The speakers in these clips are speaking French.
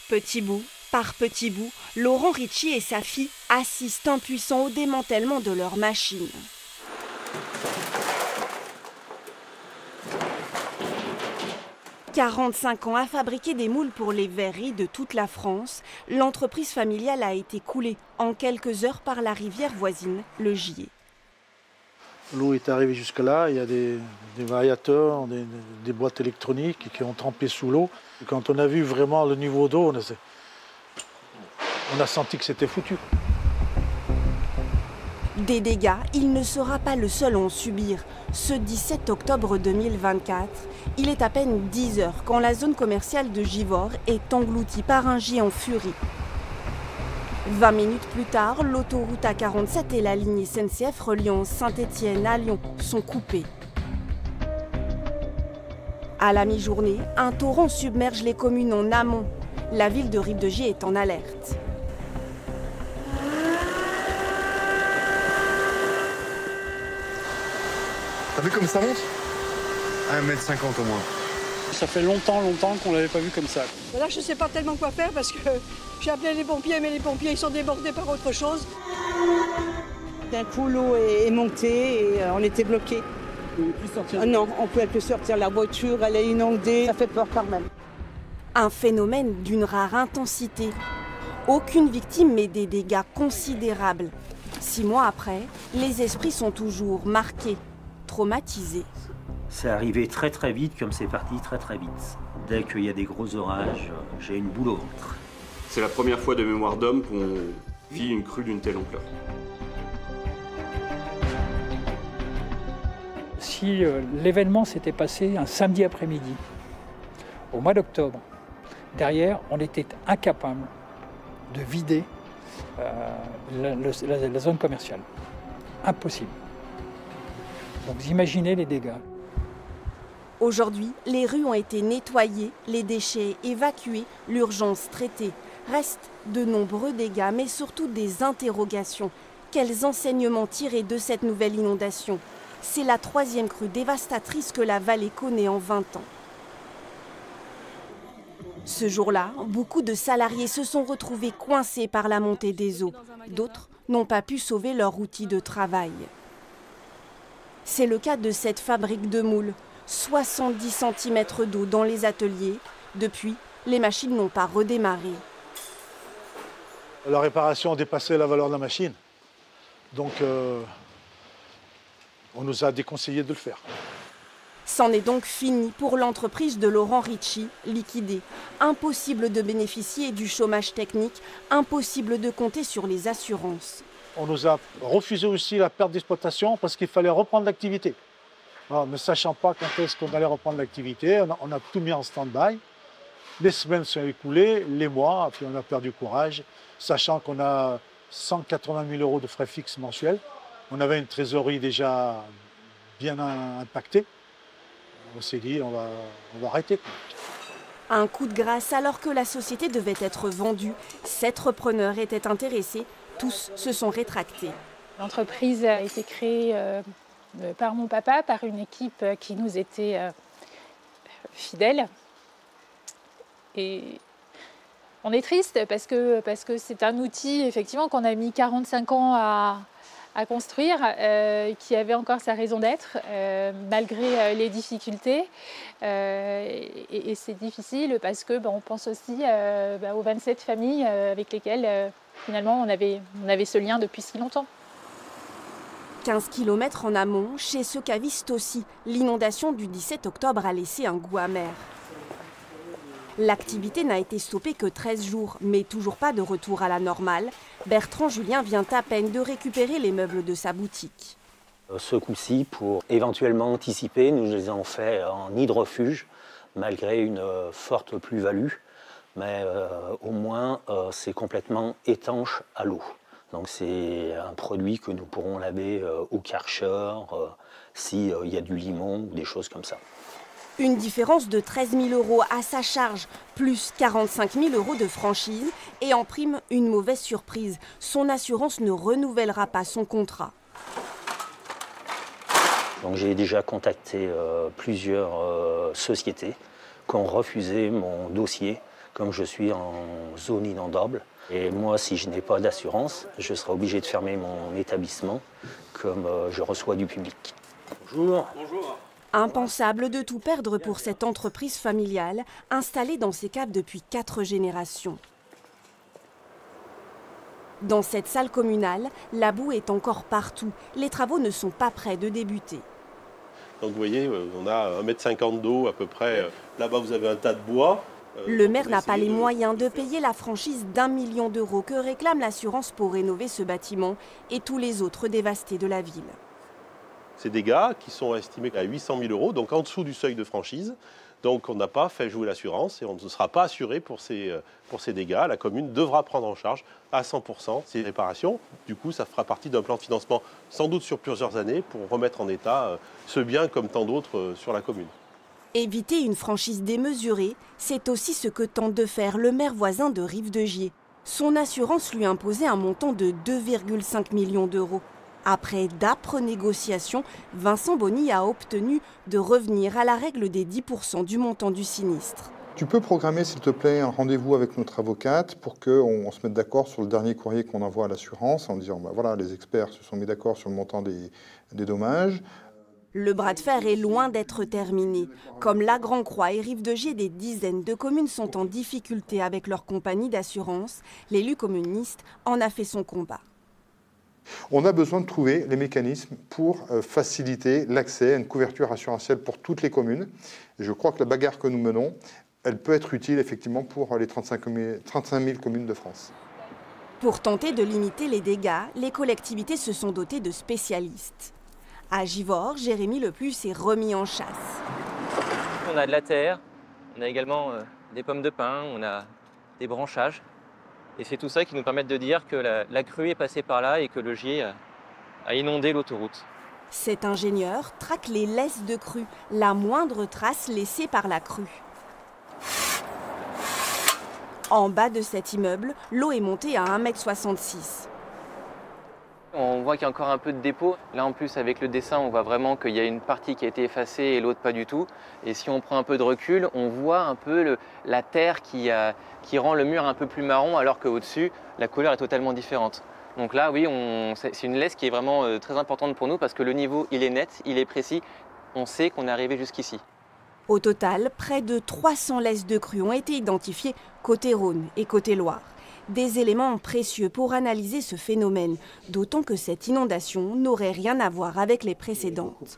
Petit bout par petit bout, Laurent Ritchie et sa fille assistent impuissants au démantèlement de leur machine. « 45 ans à fabriquer des moules pour les verreries de toute la France, l'entreprise familiale a été coulée en quelques heures par la rivière voisine, le Gier. L'eau est arrivée jusque là, il y a des variateurs, des boîtes électroniques qui ont trempé sous l'eau. Quand on a vu vraiment le niveau d'eau, on a senti que c'était foutu. Des dégâts, il ne sera pas le seul à en subir. Ce 17 octobre 2024, il est à peine 10 heures quand la zone commerciale de Givors est engloutie par un jet en furie. 20 minutes plus tard, l'autoroute A47 et la ligne SNCF reliant Saint-Étienne à Lyon sont coupées. À la mi-journée, un torrent submerge les communes en amont. La ville de Rive-de-Gier est en alerte. T'as vu comme ça monte? 1,50 m au moins. Ça fait longtemps qu'on ne l'avait pas vu comme ça. Là, je ne sais pas tellement quoi faire parce que j'ai appelé les pompiers, mais les pompiers ils sont débordés par autre chose. D'un coup, l'eau est montée et on était bloqués. Vous ne pouvez plus sortir? Non, on ne pouvait plus sortir. La voiture, elle est inondée. Ça fait peur quand même. Un phénomène d'une rare intensité. Aucune victime, mais des dégâts considérables. 6 mois après, les esprits sont toujours marqués, traumatisés. C'est arrivé très très vite, comme c'est parti très très vite. Dès qu'il y a des gros orages, j'ai une boule au ventre. C'est la première fois de mémoire d'homme qu'on vit une crue d'une telle ampleur. Si l'événement s'était passé un samedi après-midi, au mois d'octobre, derrière, on était incapable de vider la zone commerciale. Impossible. Donc vous imaginez les dégâts. Aujourd'hui, les rues ont été nettoyées, les déchets évacués, l'urgence traitée. Restent de nombreux dégâts, mais surtout des interrogations. Quels enseignements tirer de cette nouvelle inondation? C'est la 3e crue dévastatrice que la vallée connaît en 20 ans. Ce jour-là, beaucoup de salariés se sont retrouvés coincés par la montée des eaux. D'autres n'ont pas pu sauver leur outil de travail. C'est le cas de cette fabrique de moules. 70 cm d'eau dans les ateliers. Depuis, les machines n'ont pas redémarré. La réparation dépassait la valeur de la machine. Donc, on nous a déconseillé de le faire. C'en est donc fini pour l'entreprise de Laurent Ritchie, liquidée. Impossible de bénéficier du chômage technique, impossible de compter sur les assurances. On nous a refusé aussi la perte d'exploitation parce qu'il fallait reprendre l'activité. Ne sachant pas quand est-ce qu'on allait reprendre l'activité, on a tout mis en stand-by. Les semaines sont écoulées, les mois, puis on a perdu courage, sachant qu'on a 180 000 € de frais fixes mensuels. On avait une trésorerie déjà bien impactée. On s'est dit, on va arrêter. Un coup de grâce alors que la société devait être vendue. 7 repreneurs étaient intéressés. Tous se sont rétractés. L'entreprise a été créée par mon papa, par une équipe qui nous était fidèle. Et on est triste parce que c'est un outil effectivement qu'on a mis 45 ans à construire, qui avait encore sa raison d'être malgré les difficultés. Et c'est difficile parce que on pense aussi aux 27 familles avec lesquelles finalement on avait ce lien depuis si longtemps. 15 km en amont, chez ce caviste aussi, l'inondation du 17 octobre a laissé un goût amer. L'activité n'a été stoppée que 13 jours, mais toujours pas de retour à la normale. Bertrand Julien vient à peine de récupérer les meubles de sa boutique. Ce coup-ci, pour éventuellement anticiper, nous les avons fait en nid de refuge, malgré une forte plus-value. Mais au moins, c'est complètement étanche à l'eau. Donc c'est un produit que nous pourrons laver au Karcher, s'il y a du limon ou des choses comme ça. Une différence de 13 000 € à sa charge, plus 45 000 € de franchise et en prime une mauvaise surprise. Son assurance ne renouvellera pas son contrat. Donc j'ai déjà contacté plusieurs sociétés qui ont refusé mon dossier comme je suis en zone inondable. Et moi, si je n'ai pas d'assurance, je serai obligé de fermer mon établissement comme je reçois du public. Bonjour. Bonjour. Impensable de tout perdre pour cette entreprise familiale installée dans ces caves depuis 4 générations. Dans cette salle communale, la boue est encore partout. Les travaux ne sont pas près de débuter. Donc vous voyez, on a 1,50 m d'eau à peu près. Là-bas, vous avez un tas de bois. Le maire n'a pas les moyens de payer la franchise d'1 million d'euros que réclame l'assurance pour rénover ce bâtiment et tous les autres dévastés de la ville. Ces dégâts qui sont estimés à 800 000 €, donc en dessous du seuil de franchise. Donc on n'a pas fait jouer l'assurance et on ne sera pas assuré pour ces dégâts. La commune devra prendre en charge à 100% ces réparations. Du coup, ça fera partie d'un plan de financement sans doute sur plusieurs années pour remettre en état ce bien comme tant d'autres sur la commune. Éviter une franchise démesurée, c'est aussi ce que tente de faire le maire voisin de Rive-de-Gier. Son assurance lui imposait un montant de 2,5 millions d'euros. Après d'âpres négociations, Vincent Bonny a obtenu de revenir à la règle des 10% du montant du sinistre. Tu peux programmer, s'il te plaît, un rendez-vous avec notre avocate pour qu'on se mette d'accord sur le dernier courrier qu'on envoie à l'assurance en disant, voilà, les experts se sont mis d'accord sur le montant des dommages. Le bras de fer est loin d'être terminé. Comme la Grand-Croix et Rive-de-Gier, des dizaines de communes sont en difficulté avec leur compagnie d'assurance. L'élu communiste en a fait son combat. On a besoin de trouver les mécanismes pour faciliter l'accès à une couverture assurantielle pour toutes les communes. Et je crois que la bagarre que nous menons, elle peut être utile effectivement pour les 35 000 communes de France. Pour tenter de limiter les dégâts, les collectivités se sont dotées de spécialistes. À Givors, Jérémy Leplus s'est remis en chasse. On a de la terre, on a également des pommes de pin, on a des branchages. Et c'est tout ça qui nous permet de dire que la crue est passée par là et que le Gier a inondé l'autoroute. Cet ingénieur traque les laisses de crue, la moindre trace laissée par la crue. En bas de cet immeuble, l'eau est montée à 1,66 m. On voit qu'il y a encore un peu de dépôt. Là, en plus, avec le dessin, on voit vraiment qu'il y a une partie qui a été effacée et l'autre pas du tout. Et si on prend un peu de recul, on voit un peu la terre qui rend le mur un peu plus marron, alors qu'au-dessus, la couleur est totalement différente. Donc là, oui, c'est une laisse qui est vraiment très importante pour nous parce que le niveau, il est net, il est précis. On sait qu'on est arrivé jusqu'ici. Au total, près de 300 laisses de crue ont été identifiées côté Rhône et côté Loire. Des éléments précieux pour analyser ce phénomène, d'autant que cette inondation n'aurait rien à voir avec les précédentes.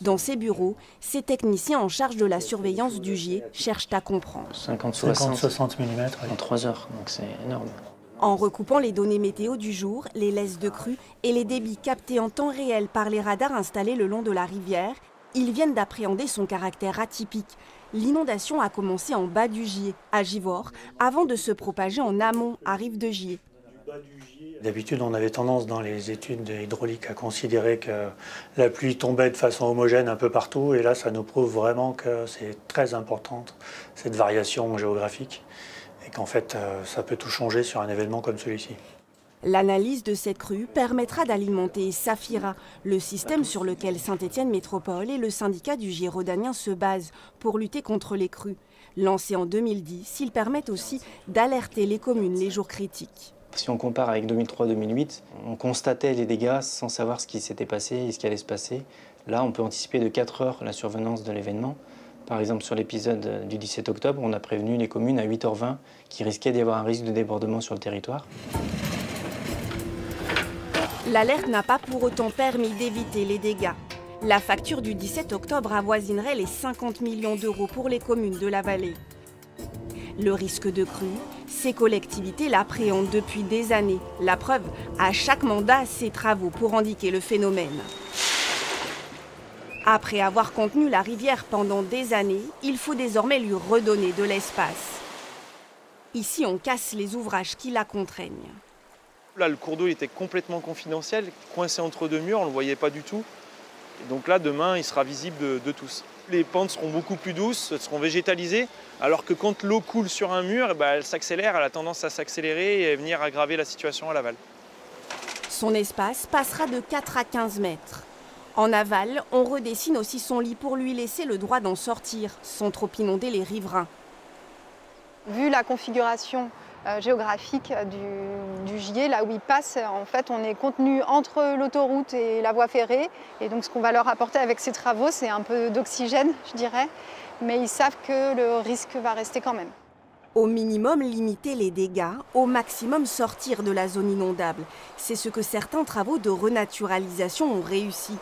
Dans ces bureaux, ces techniciens en charge de la surveillance du Gier cherchent à comprendre. 50-60 mm en 3 heures, donc c'est énorme. En recoupant les données météo du jour, les laisses de crue et les débits captés en temps réel par les radars installés le long de la rivière, ils viennent d'appréhender son caractère atypique. L'inondation a commencé en bas du Gier, à Givors, avant de se propager en amont, à Rive-de-Gier. D'habitude, on avait tendance dans les études hydrauliques à considérer que la pluie tombait de façon homogène un peu partout. Et là, ça nous prouve vraiment que c'est très importante, cette variation géographique. Et qu'en fait, ça peut tout changer sur un événement comme celui-ci. L'analyse de cette crue permettra d'alimenter Saphira, le système sur lequel Saint-Étienne Métropole et le syndicat du Gier rhodanien se basent pour lutter contre les crues. Lancés en 2010, ils permettent aussi d'alerter les communes les jours critiques. Si on compare avec 2003-2008, on constatait les dégâts sans savoir ce qui s'était passé et ce qui allait se passer. Là, on peut anticiper de 4 heures la survenance de l'événement. Par exemple, sur l'épisode du 17 octobre, on a prévenu les communes à 8h20 qui risquaient d'y avoir un risque de débordement sur le territoire. L'alerte n'a pas pour autant permis d'éviter les dégâts. La facture du 17 octobre avoisinerait les 50 millions d'euros pour les communes de la vallée. Le risque de crue, ces collectivités l'appréhendent depuis des années. La preuve, à chaque mandat, ces travaux pour endiguer le phénomène. Après avoir contenu la rivière pendant des années, il faut désormais lui redonner de l'espace. Ici, on casse les ouvrages qui la contraignent. Là, le cours d'eau était complètement confidentiel, coincé entre deux murs, on ne le voyait pas du tout. Et donc là, demain, il sera visible de tous. Les pentes seront beaucoup plus douces, seront végétalisées, alors que quand l'eau coule sur un mur, elle s'accélère, elle a tendance à s'accélérer et à venir aggraver la situation à l'aval. Son espace passera de 4 à 15 mètres. En aval, on redessine aussi son lit pour lui laisser le droit d'en sortir, sans trop inonder les riverains. Vu la configuration géographique du Gier, là où il passe, en fait, on est contenu entre l'autoroute et la voie ferrée. Et donc, ce qu'on va leur apporter avec ces travaux, c'est un peu d'oxygène, je dirais. Mais ils savent que le risque va rester quand même. Au minimum, limiter les dégâts, au maximum sortir de la zone inondable. C'est ce que certains travaux de renaturalisation ont réussi.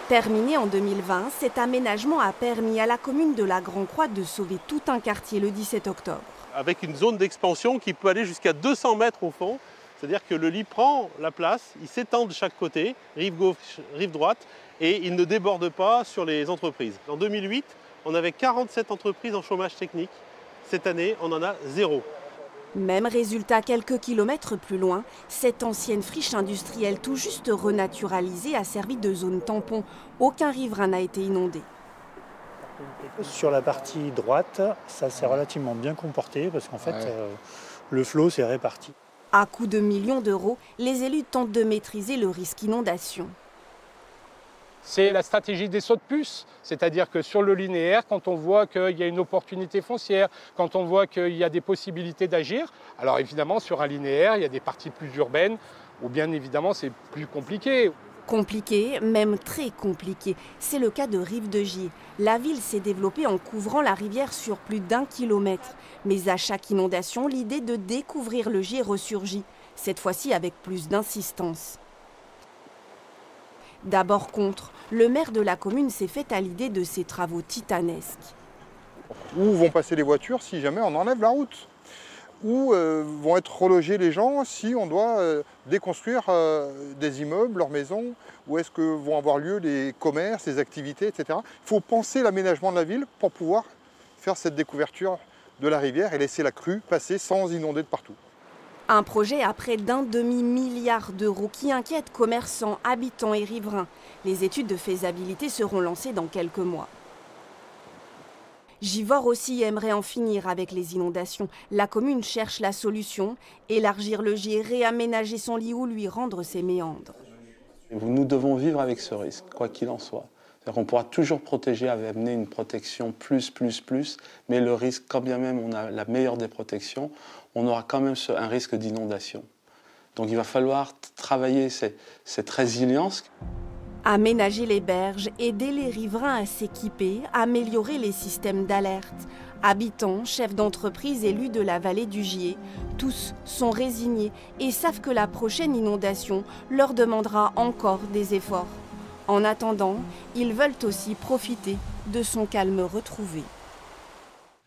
Terminé en 2020, cet aménagement a permis à la commune de la Grand-Croix de sauver tout un quartier le 17 octobre. Avec une zone d'expansion qui peut aller jusqu'à 200 mètres au fond. C'est-à-dire que le lit prend la place, il s'étend de chaque côté, rive gauche, rive droite, et il ne déborde pas sur les entreprises. En 2008, on avait 47 entreprises en chômage technique. Cette année, on en a 0. Même résultat quelques kilomètres plus loin, cette ancienne friche industrielle tout juste renaturalisée a servi de zone tampon. Aucun riverain n'a été inondé. Sur la partie droite, ça s'est relativement bien comporté parce qu'en fait, le flot s'est réparti. À coût de millions d'euros, les élus tentent de maîtriser le risque inondation. C'est la stratégie des sauts de puce, c'est-à-dire que sur le linéaire, quand on voit qu'il y a une opportunité foncière, quand on voit qu'il y a des possibilités d'agir, alors évidemment sur un linéaire, il y a des parties plus urbaines où bien évidemment c'est plus compliqué. Compliqué, même très compliqué. C'est le cas de Rive-de-Gier. La ville s'est développée en couvrant la rivière sur plus d'1 kilomètre. Mais à chaque inondation, l'idée de découvrir le Gier ressurgit, cette fois-ci avec plus d'insistance. D'abord contre, le maire de la commune s'est fait à l'idée de ces travaux titanesques. Où vont passer les voitures si jamais on enlève la route? Où vont être relogés les gens si on doit déconstruire des immeubles, leurs maisons? Où est-ce que vont avoir lieu les commerces, les activités, etc. Il faut penser l'aménagement de la ville pour pouvoir faire cette découverture de la rivière et laisser la crue passer sans inonder de partout. Un projet à près d'un demi-milliard d'euros qui inquiète commerçants, habitants et riverains. Les études de faisabilité seront lancées dans quelques mois. Givors aussi aimerait en finir avec les inondations. La commune cherche la solution, élargir le Gier, réaménager son lit ou lui rendre ses méandres. Nous devons vivre avec ce risque, quoi qu'il en soit. C'est-à-dire qu'on pourra toujours protéger, amener une protection plus, mais le risque, quand bien même on a la meilleure des protections, on aura quand même un risque d'inondation. Donc il va falloir travailler cette résilience. Aménager les berges, aider les riverains à s'équiper, améliorer les systèmes d'alerte. Habitants, chefs d'entreprise, élus de la vallée du Gier, tous sont résignés et savent que la prochaine inondation leur demandera encore des efforts. En attendant, ils veulent aussi profiter de son calme retrouvé.